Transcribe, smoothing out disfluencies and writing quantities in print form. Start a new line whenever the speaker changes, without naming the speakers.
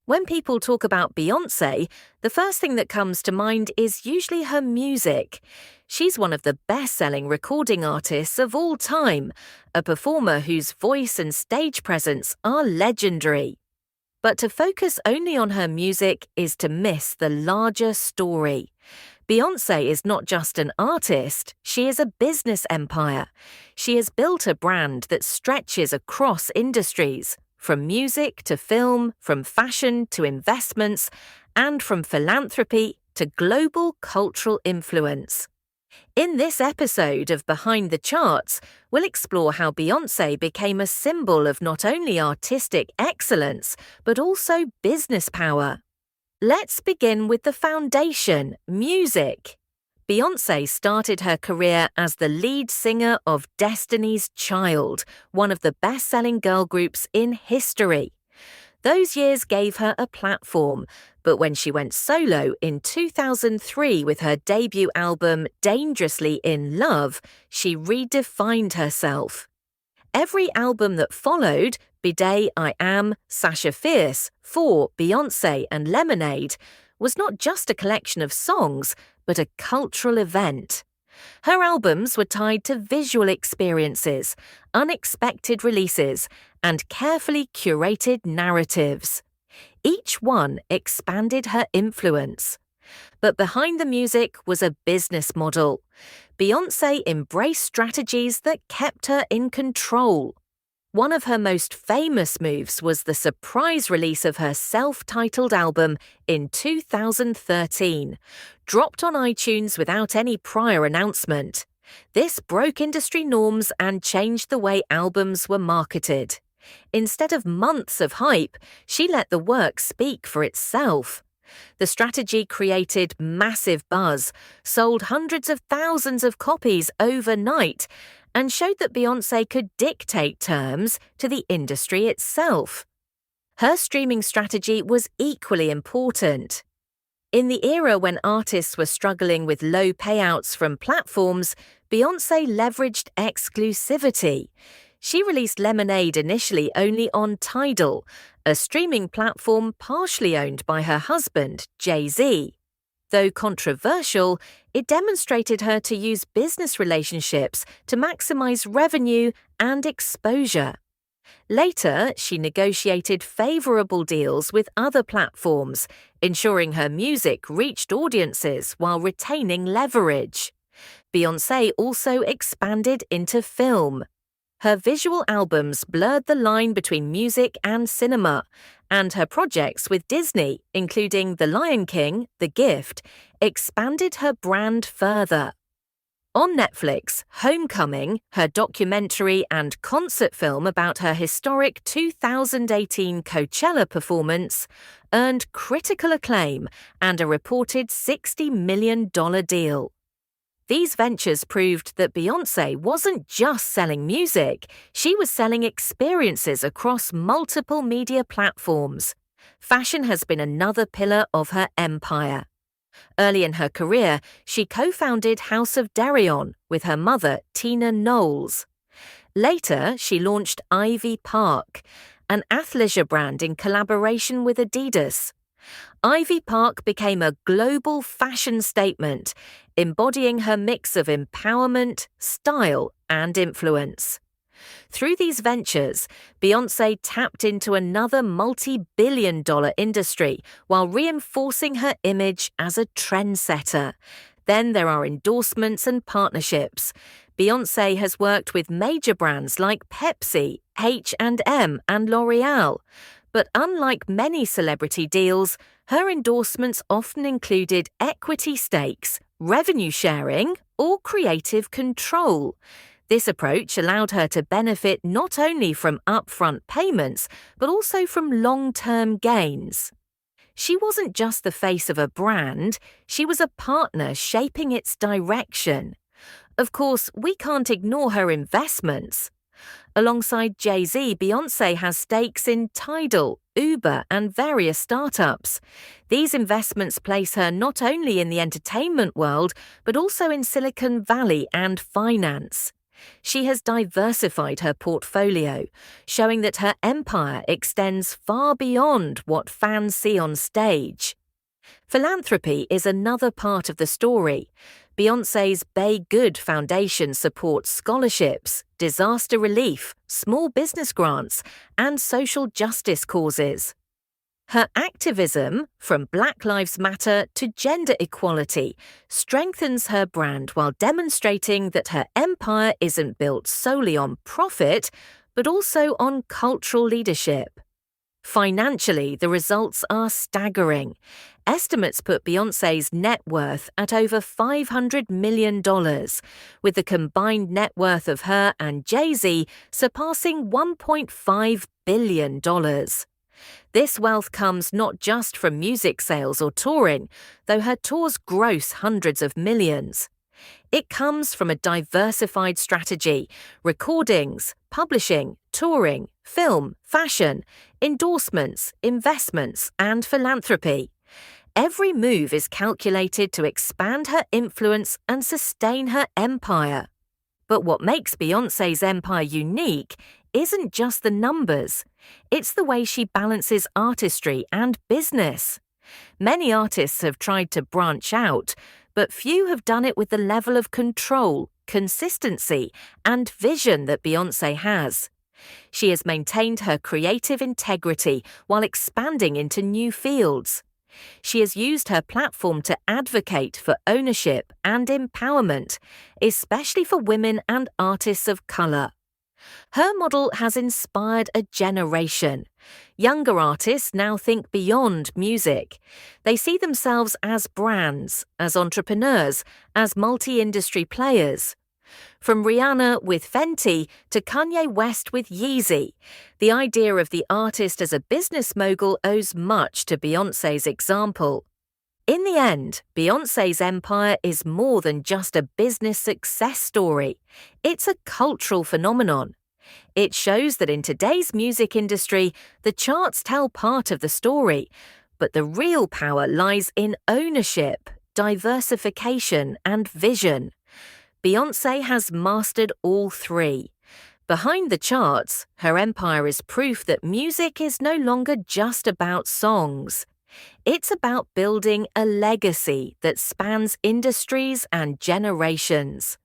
When people talk about Beyoncé, the first thing that comes to mind is usually her music. She's one of the best-selling recording artists of all time, a performer whose voice and stage presence are legendary. But to focus only on her music is to miss the larger story. Beyoncé is not just an artist, she is a business empire. She has built a brand that stretches across industries, from music to film, from fashion to investments, and from philanthropy to global cultural influence. In this episode of Behind the Charts, we'll explore how Beyoncé became a symbol of not only artistic excellence, but also business power. Let's begin with the foundation, music. Beyoncé started her career as the lead singer of Destiny's Child, one of the best-selling girl groups in history. Those years gave her a platform, but when she went solo in 2003 with her debut album Dangerously in Love, she redefined herself. Every album that followed, Bidet, I Am, Sasha Fierce, For, Beyoncé and Lemonade, was not just a collection of songs, but a cultural event. Her albums were tied to visual experiences, unexpected releases, and carefully curated narratives. Each one expanded her influence. But behind the music was a business model. Beyoncé embraced strategies that kept her in control. One of her most famous moves was the surprise release of her self-titled album in 2013, dropped on iTunes without any prior announcement. This broke industry norms and changed the way albums were marketed. Instead of months of hype, she let the work speak for itself. The strategy created massive buzz, sold hundreds of thousands of copies overnight, and showed that Beyoncé could dictate terms to the industry itself. Her streaming strategy was equally important. In the era when artists were struggling with low payouts from platforms, Beyoncé leveraged exclusivity. She released Lemonade initially only on Tidal, a streaming platform partially owned by her husband, Jay-Z. Though controversial, it demonstrated her to use business relationships to maximize revenue and exposure. Later, she negotiated favorable deals with other platforms, ensuring her music reached audiences while retaining leverage. Beyoncé also expanded into film. Her visual albums blurred the line between music and cinema, and her projects with Disney, including The Lion King, The Gift, expanded her brand further. On Netflix, Homecoming, her documentary and concert film about her historic 2018 Coachella performance, earned critical acclaim and a reported $60 million deal. These ventures proved that Beyoncé wasn't just selling music, she was selling experiences across multiple media platforms. Fashion has been another pillar of her empire. Early in her career, she co-founded House of Derion with her mother, Tina Knowles. Later, she launched Ivy Park, an athleisure brand in collaboration with Adidas. Ivy Park became a global fashion statement, embodying her mix of empowerment, style, and influence. Through these ventures, Beyoncé tapped into another multi-billion-dollar industry while reinforcing her image as a trendsetter. Then there are endorsements and partnerships. Beyoncé has worked with major brands like Pepsi, H&M, and L'Oreal. But unlike many celebrity deals, her endorsements often included equity stakes, revenue sharing, or creative control. This approach allowed her to benefit not only from upfront payments, but also from long-term gains. She wasn't just the face of a brand, she was a partner shaping its direction. Of course, we can't ignore her investments. Alongside Jay-Z, Beyoncé has stakes in Tidal, Uber, and various startups. These investments place her not only in the entertainment world, but also in Silicon Valley and finance. She has diversified her portfolio, showing that her empire extends far beyond what fans see on stage. Philanthropy is another part of the story. Beyoncé's Bay Good Foundation supports scholarships, disaster relief, small business grants, and social justice causes. Her activism, from Black Lives Matter to gender equality, strengthens her brand while demonstrating that her empire isn't built solely on profit, but also on cultural leadership. Financially, the results are staggering. Estimates put Beyoncé's net worth at over $500 million, with the combined net worth of her and Jay-Z surpassing $1.5 billion. This wealth comes not just from music sales or touring, though her tours gross hundreds of millions. It comes from a diversified strategy: recordings, publishing, touring, film, fashion, endorsements, investments, and philanthropy. Every move is calculated to expand her influence and sustain her empire. But what makes Beyoncé's empire unique isn't just the numbers. It's the way she balances artistry and business. Many artists have tried to branch out, but few have done it with the level of control, consistency, and vision that Beyoncé has. She has maintained her creative integrity while expanding into new fields. She has used her platform to advocate for ownership and empowerment, especially for women and artists of color. Her model has inspired a generation. Younger artists now think beyond music. They see themselves as brands, as entrepreneurs, as multi-industry players. From Rihanna with Fenty to Kanye West with Yeezy, the idea of the artist as a business mogul owes much to Beyoncé's example. In the end, Beyoncé's empire is more than just a business success story. It's a cultural phenomenon. It shows that in today's music industry, the charts tell part of the story, but the real power lies in ownership, diversification, and vision. Beyoncé has mastered all three. Behind the charts, her empire is proof that music is no longer just about songs. It's about building a legacy that spans industries and generations.